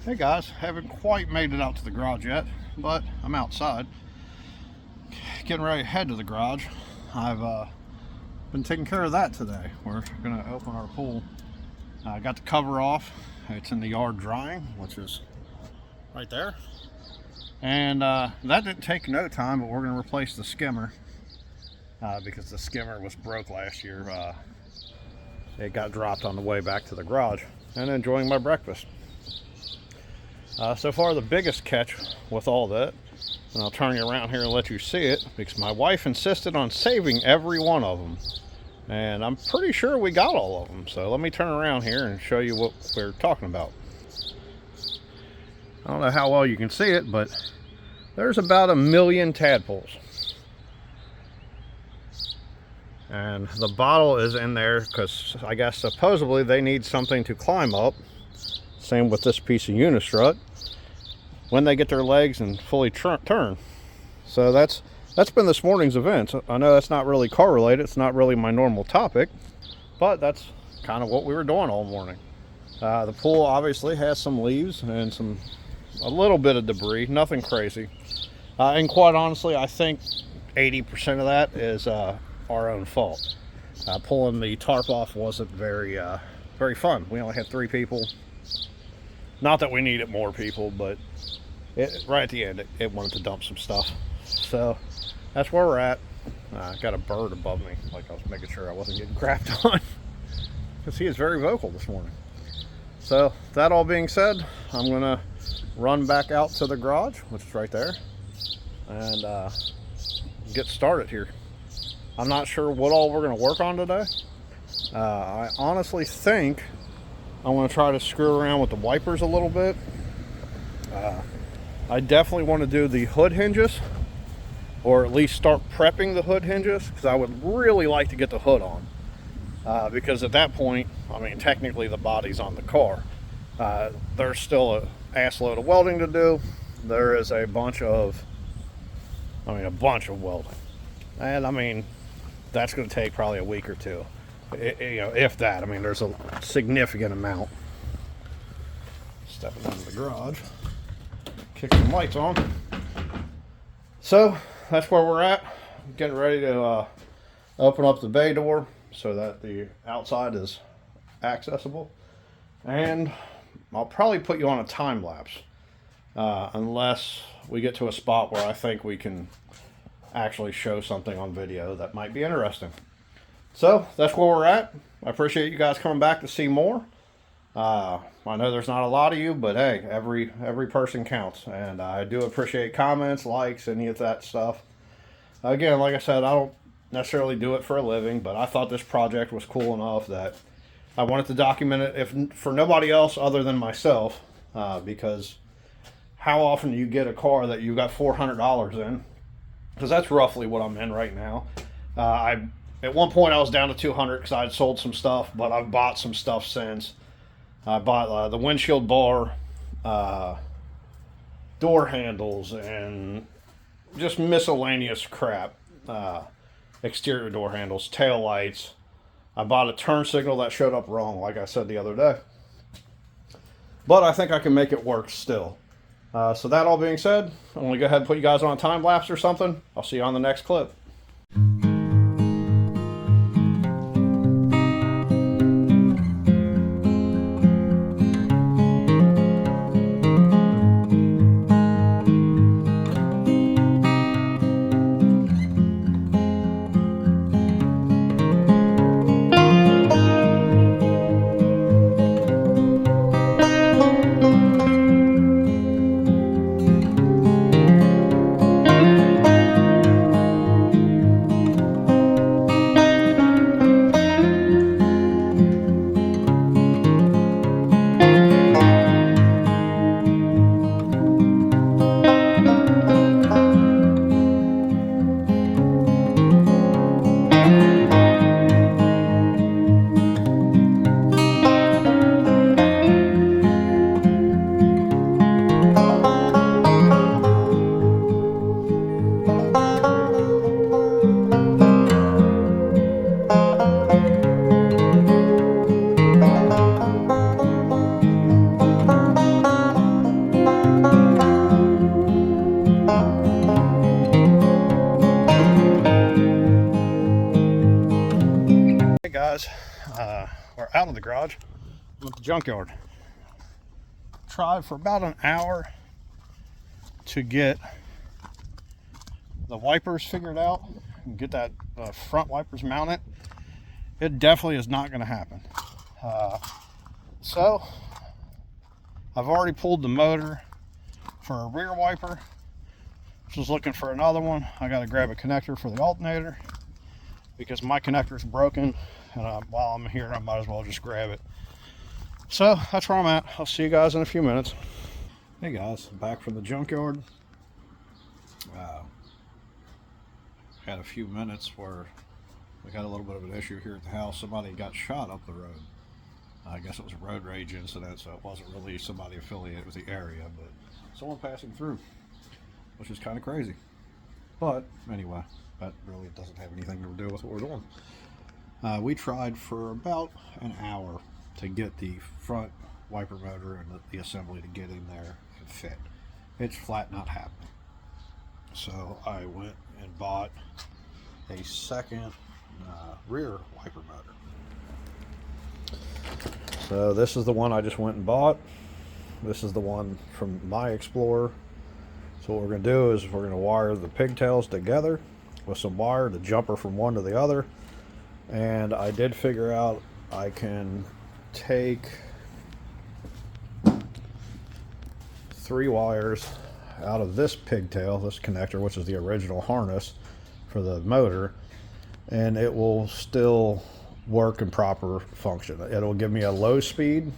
Hey guys, haven't quite made it out to the garage yet, but I'm outside getting ready to head to the garage. I've been taking care of that today. We're gonna open our pool. I got the cover off. It's in the yard drying, which is right there. And that didn't take no time, but we're gonna replace the skimmer because the skimmer was broke last year. It got dropped on the way back to the garage, and enjoying my breakfast. So far, the biggest catch with all that, and I'll turn you around here and let you see it, because my wife insisted on saving every one of them. And I'm pretty sure we got all of them. So let me turn around here and show you what we're talking about. I don't know how well you can see it, but there's about 1 million tadpoles. And the bottle is in there because I guess supposedly they need something to climb up. Same with this piece of unistrut when they get their legs and fully turn. So that's been this morning's event. I know that's not really car related. It's not really my normal topic, but that's kind of what we were doing all morning. The pool obviously has some leaves and a little bit of debris, nothing crazy. And quite honestly, I think 80% of that is our own fault. Pulling the tarp off wasn't very fun. We only had 3 people. Not that we needed more people, but right at the end, it wanted to dump some stuff. So that's where we're at. Got a bird above me, like I was making sure I wasn't getting crapped on, because he is very vocal this morning. So that all being said, I'm gonna run back out to the garage, which is right there, and get started here. I'm not sure what all we're gonna work on today. I honestly think I want to try to screw around with the wipers a little bit. I definitely want to do the hood hinges, or at least start prepping the hood hinges, because I would really like to get the hood on. Because at that point, I mean, technically the body's on the car. There's still an ass load of welding to do. There is a bunch of welding. And I mean, that's going to take probably a week or two. If that. I mean, there's a significant amount. Stepping into the garage, kick some lights on. So that's where we're at. Getting ready to open up the bay door so that the outside is accessible. And I'll probably put you on a time lapse unless we get to a spot where I think we can actually show something on video that might be interesting. So that's where we're at. I appreciate you guys coming back to see more. I know there's not a lot of you, but hey, every person counts, and I do appreciate comments, likes, any of that stuff. Again, like I said, I don't necessarily do it for a living, but I thought this project was cool enough that I wanted to document it, if for nobody else other than myself, because how often do you get a car that you got $400 in? Because that's roughly what I'm in right now. At one point I was down to 200 because I had sold some stuff, but I've bought some stuff since. I bought the windshield bar, door handles, and just miscellaneous crap. Exterior door handles, tail lights. I bought a turn signal that showed up wrong, like I said the other day. But I think I can make it work still. So that all being said, I'm going to go ahead and put you guys on a time lapse or something. I'll see you on the next clip. guys, we're out of the garage. I'm at the junkyard. Tried for about an hour to get the wipers figured out and get that front wipers mounted. It definitely is not going to happen. So I've already pulled the motor for a rear wiper. Just looking for another one. I got to grab a connector for the alternator because my connector is broken, and while I'm here I might as well just grab it. So that's where I'm at. I'll see you guys in a few minutes. Hey guys, back from the junkyard. Had a few minutes where we got a little bit of an issue here at the house. Somebody got shot up the road. I guess it was a road rage incident, so it wasn't really somebody affiliated with the area, but someone passing through, which is kind of crazy. But anyway, that really doesn't have anything to do with what we're doing. We tried for about an hour to get the front wiper motor and the assembly to get in there and fit. It's flat not happening. So I went and bought a second rear wiper motor. So this is the one I just went and bought. This is the one from my Explorer. So what we're going to do is we're going to wire the pigtails together with some wire, the jumper from one to the other. And I did figure out I can take 3 wires out of this pigtail, this connector, which is the original harness for the motor, and it will still work in proper function. It'll give me a low speed,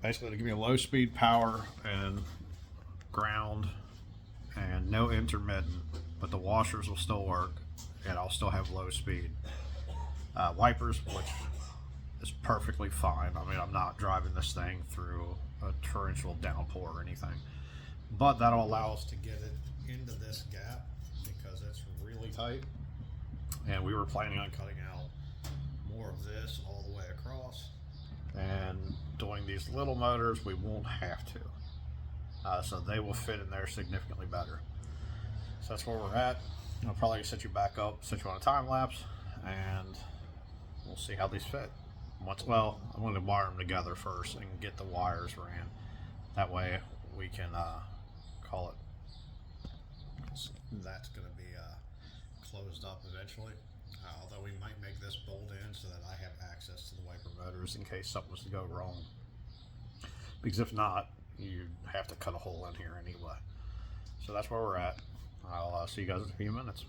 basically it'll give me a low speed power and ground and no intermittent, but the washers will still work and I'll still have low speed. Wipers, which is perfectly fine. I mean, I'm not driving this thing through a torrential downpour or anything, but that'll allow us to get it into this gap because it's really tight, and we were planning on cutting out more of this all the way across, and doing these little motors we won't have to, so they will fit in there significantly better. So that's where we're at. I'll probably set you back up, set you on a time lapse, and we'll see how these fit. Well, I'm going to wire them together first and get the wires ran. That way we can call it. That's going to be closed up eventually. Although we might make this bolt in so that I have access to the wiper motors in case something was to go wrong. Because if not, you have to cut a hole in here anyway. So that's where we're at. I'll see you guys in a few minutes.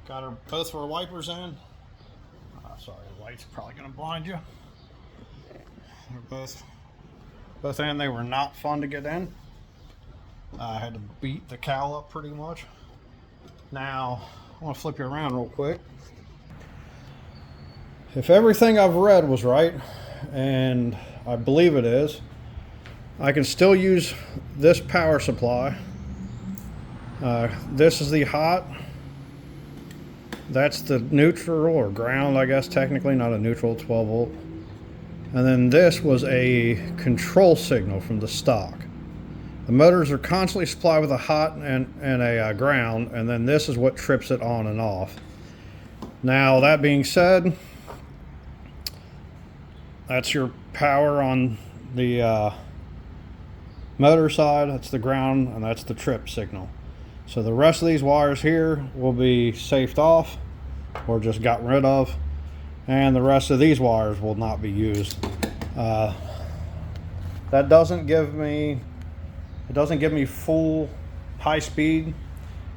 Got our both of our wipers in. Sorry, the light's probably gonna blind you. They're both in. They were not fun to get in. I had to beat the cowl up pretty much. Now, I want to flip you around real quick. If everything I've read was right, and I believe it is, I can still use this power supply. This is the hot. That's the neutral or ground, I guess, technically, not a neutral, 12 volt. And then this was a control signal from the stock. The motors are constantly supplied with a hot and a ground, and then this is what trips it on and off. Now, that being said, that's your power on the motor side, that's the ground, and that's the trip signal. So the rest of these wires here will be safed off or just got rid of, and the rest of these wires will not be used. That doesn't give me full high speed,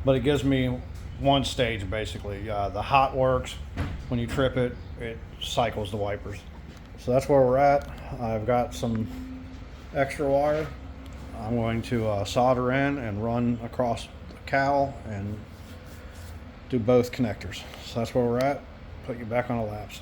but it gives me one stage basically. The hot works. When you trip it, it cycles the wipers. So that's where we're at. I've got some extra wire. I'm going to solder in and run across the cowl and do both connectors. So that's where we're at. Put you back on a lapse.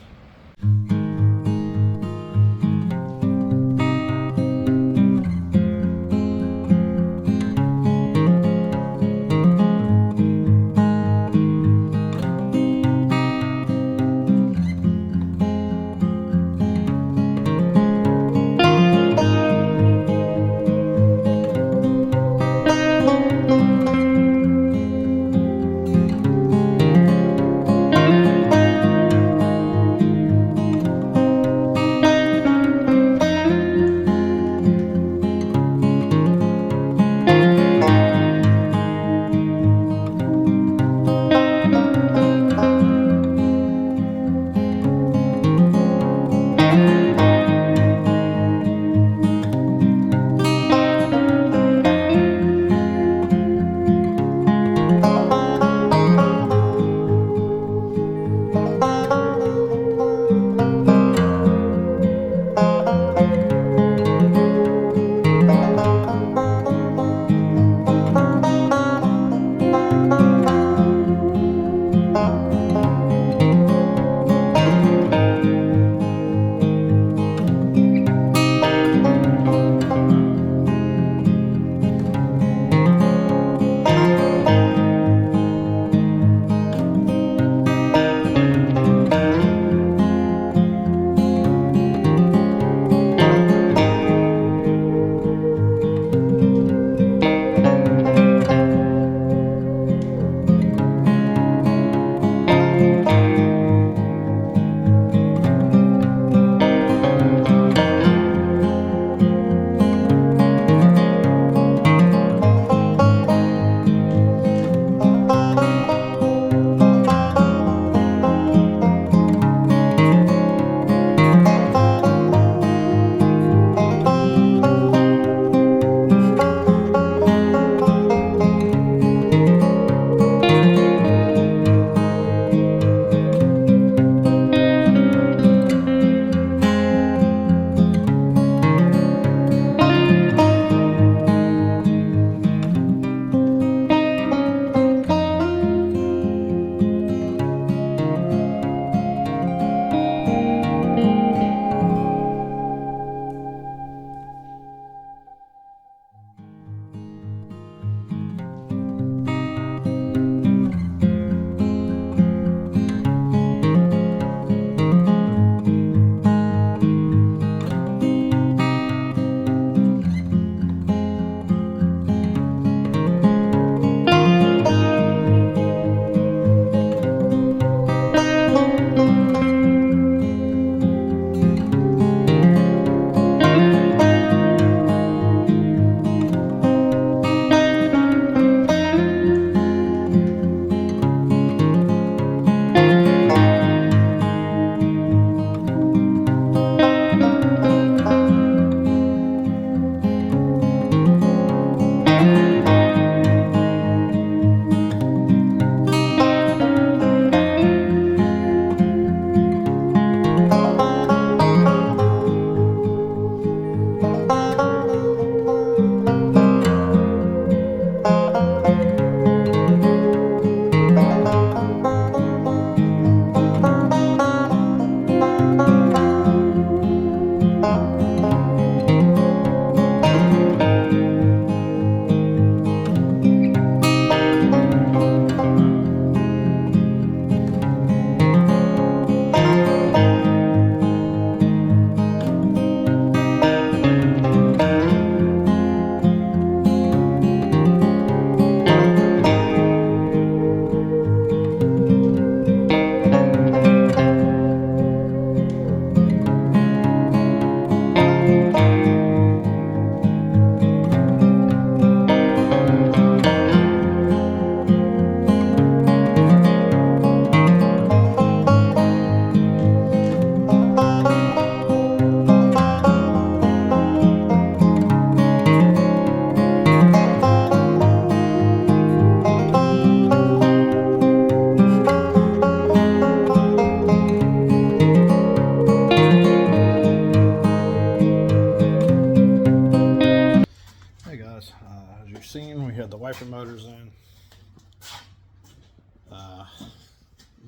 had the wiper motors in.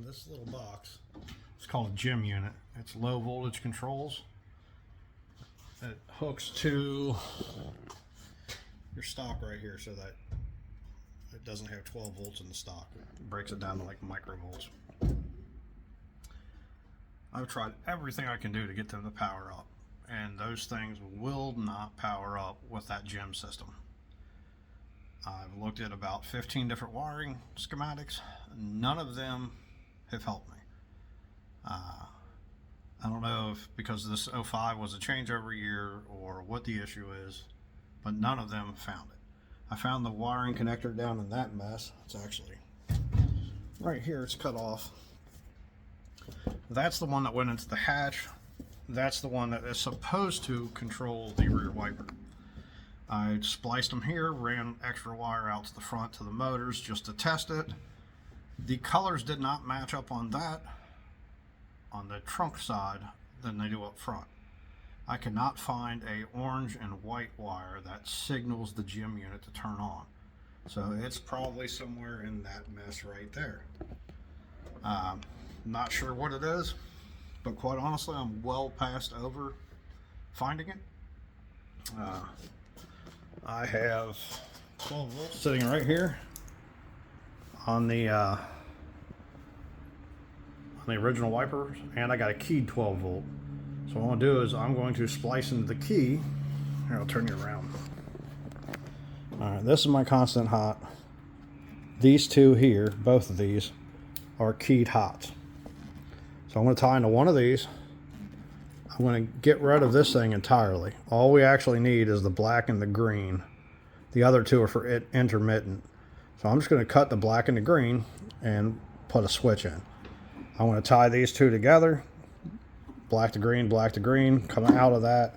This little box, it's called a gym unit. It's low voltage controls. It hooks to your stock right here so that it doesn't have 12 volts in the stock. It breaks it down to like microvolts. I've tried everything I can do to get them to power up, and those things will not power up with that gym system. I've looked at about 15 different wiring schematics. None of them have helped me. I don't know if because this 05 was a changeover year or what the issue is, but none of them found it. I found the wiring connector down in that mess. It's actually right here. It's cut off. That's the one that went into the hatch. That's the one that is supposed to control the rear wiper. I spliced them here, ran extra wire out to the front to the motors just to test it. The colors did not match up on that on the trunk side than they do up front. I cannot find a orange and white wire that signals the gym unit to turn on. So it's probably somewhere in that mess right there. Not sure what it is, but quite honestly, I'm well past over finding it. I have 12 volts sitting right here on the original wipers, and I got a keyed 12 volt. So what I'm going to do is I'm going to splice into the key. Here, I'll turn you around. Alright, this is my constant hot. These two here, both of these, are keyed hots. So I'm going to tie into one of these. I'm going to get rid of this thing entirely. All we actually need is the black and the green. The other two are for intermittent. So I'm just going to cut the black and the green and put a switch in. I'm going to tie these two together. Black to green, coming out of that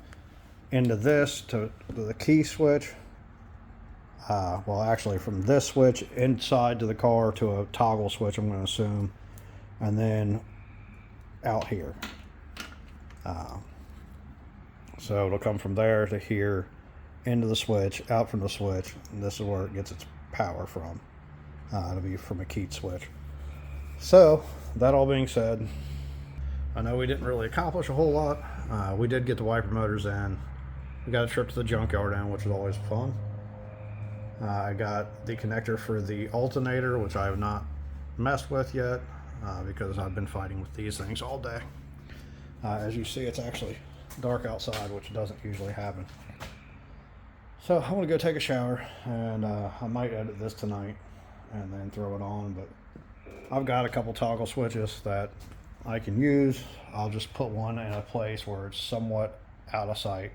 into this to the key switch. Well, actually from this switch inside to the car to a toggle switch, I'm going to assume. And then out here. So it'll come from there to here, into the switch, out from the switch, and this is where it gets its power from. It'll be from a keyed switch. So, that all being said, I know we didn't really accomplish a whole lot. We did get the wiper motors in. We got a trip to the junkyard in, which is always fun. I got the connector for the alternator, which I have not messed with yet, because I've been fighting with these things all day. As you see, it's actually dark outside, which doesn't usually happen. So I'm gonna go take a shower, and I might edit this tonight and then throw it on, but I've got a couple toggle switches that I can use. I'll just put one in a place where it's somewhat out of sight.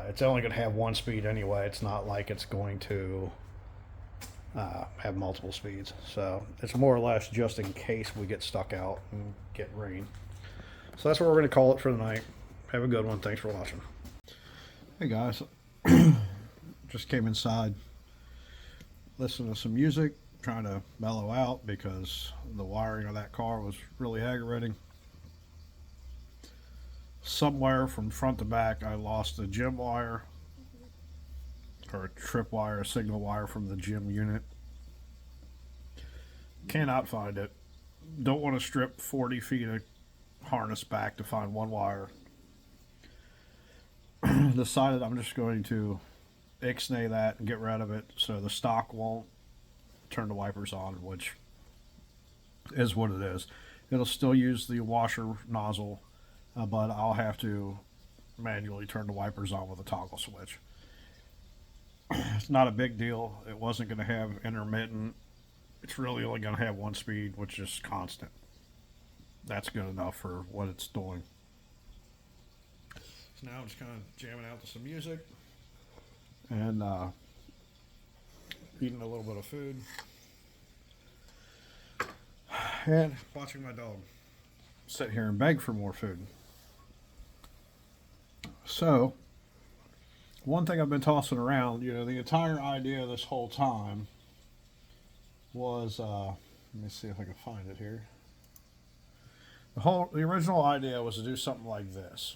It's only going to have one speed anyway. It's not like it's going to have multiple speeds. So it's more or less just in case we get stuck out and get rain. So that's what we're going to call it for the night. Have a good one. Thanks for watching. Hey guys. Just came inside, listening to some music, trying to mellow out because the wiring of that car was really aggravating. Somewhere from front to back I lost a gym wire, or a trip wire, a signal wire from the gym unit. Cannot find it. Don't want to strip 40 feet of harness back to find one wire. Decided I'm just going to ixnay that and get rid of it so the stock won't turn the wipers on, which is what it is. It'll still use the washer nozzle, but I'll have to manually turn the wipers on with a toggle switch. It's not a big deal. It wasn't going to have intermittent. It's really only going to have one speed, which is constant. That's good enough for what it's doing. So now I'm just kind of jamming out to some music and eating a little bit of food and watching my dog sit here and beg for more food. So, one thing I've been tossing around, you know, the entire idea this whole time was, let me see if I can find it here. The original idea was to do something like this.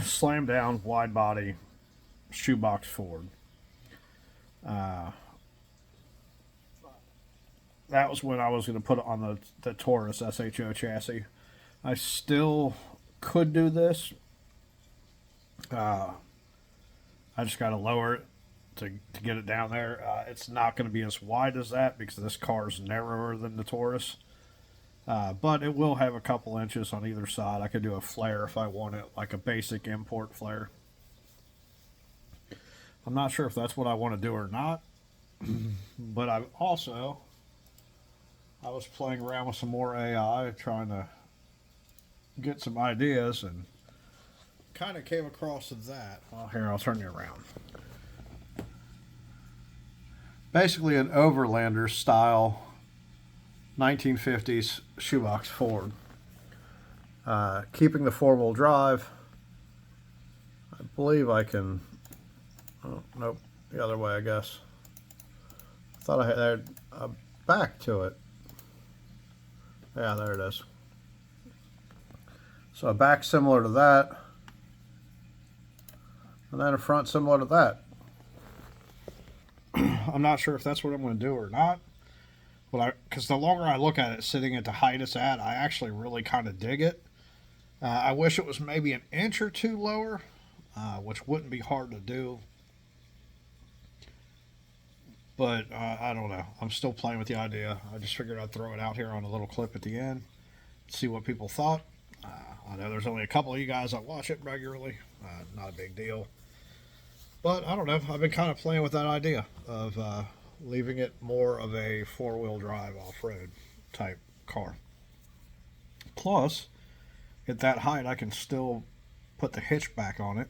slam down wide body shoebox Ford. That was when I was going to put it on the Taurus SHO chassis. I still could do this. I just got to lower it to get it down there. It's not going to be as wide as that because this car is narrower than the Taurus. But it will have a couple inches on either side. I could do a flare if I want it, like a basic import flare. I'm not sure if that's what I want to do or not. But I was playing around with some more AI, trying to get some ideas, and kind of came across that. Well, here, I'll turn you around. Basically an Overlander style 1950s shoebox Ford. Keeping the four-wheel drive. I believe I can... Oh, nope. The other way, I guess. I thought I had a back to it. Yeah, there it is. So a back similar to that. And then a front similar to that. I'm not sure if that's what I'm going to do or not. Because the longer I look at it sitting at the height it's at, I actually really kind of dig it. I wish it was maybe an inch or two lower, which wouldn't be hard to do. But I don't know. I'm still playing with the idea. I just figured I'd throw it out here on a little clip at the end, see what people thought. I know there's only a couple of you guys that watch it regularly. Not a big deal. But I don't know. I've been kind of playing with that idea of leaving it more of a four-wheel drive off-road type car. Plus, at that height, I can still put the hitch back on it.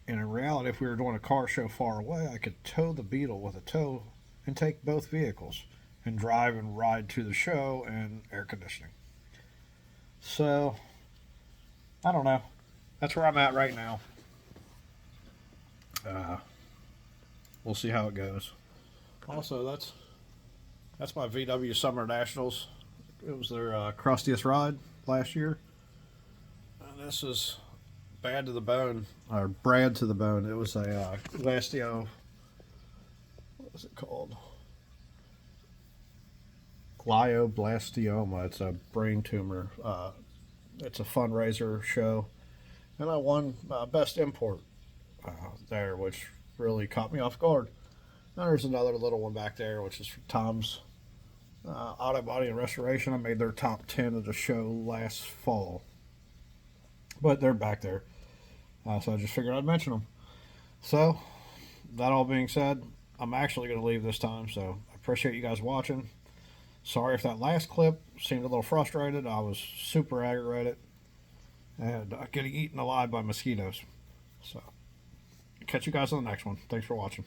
And in reality, if we were doing a car show far away, I could tow the Beetle with a tow and take both vehicles and drive and ride to the show and air conditioning. So, I don't know. That's where I'm at right now. We'll see how it goes. Also, that's my VW Summer Nationals. It was their crustiest ride last year. And this is Bad to the Bone, or Brad to the Bone. It was a Glastio. What was it called? Glioblastoma. It's a brain tumor. It's a fundraiser show, and I won Best Import there, which really caught me off guard. Now there's another little one back there, which is from Tom's Auto Body and Restoration. I made their top 10 of the show last fall, but they're back there, so I just figured I'd mention them. So, that all being said, I'm actually going to leave this time, so I appreciate you guys watching. Sorry if that last clip seemed a little frustrated. I was super aggravated and getting eaten alive by mosquitoes. So, catch you guys on the next one. Thanks for watching.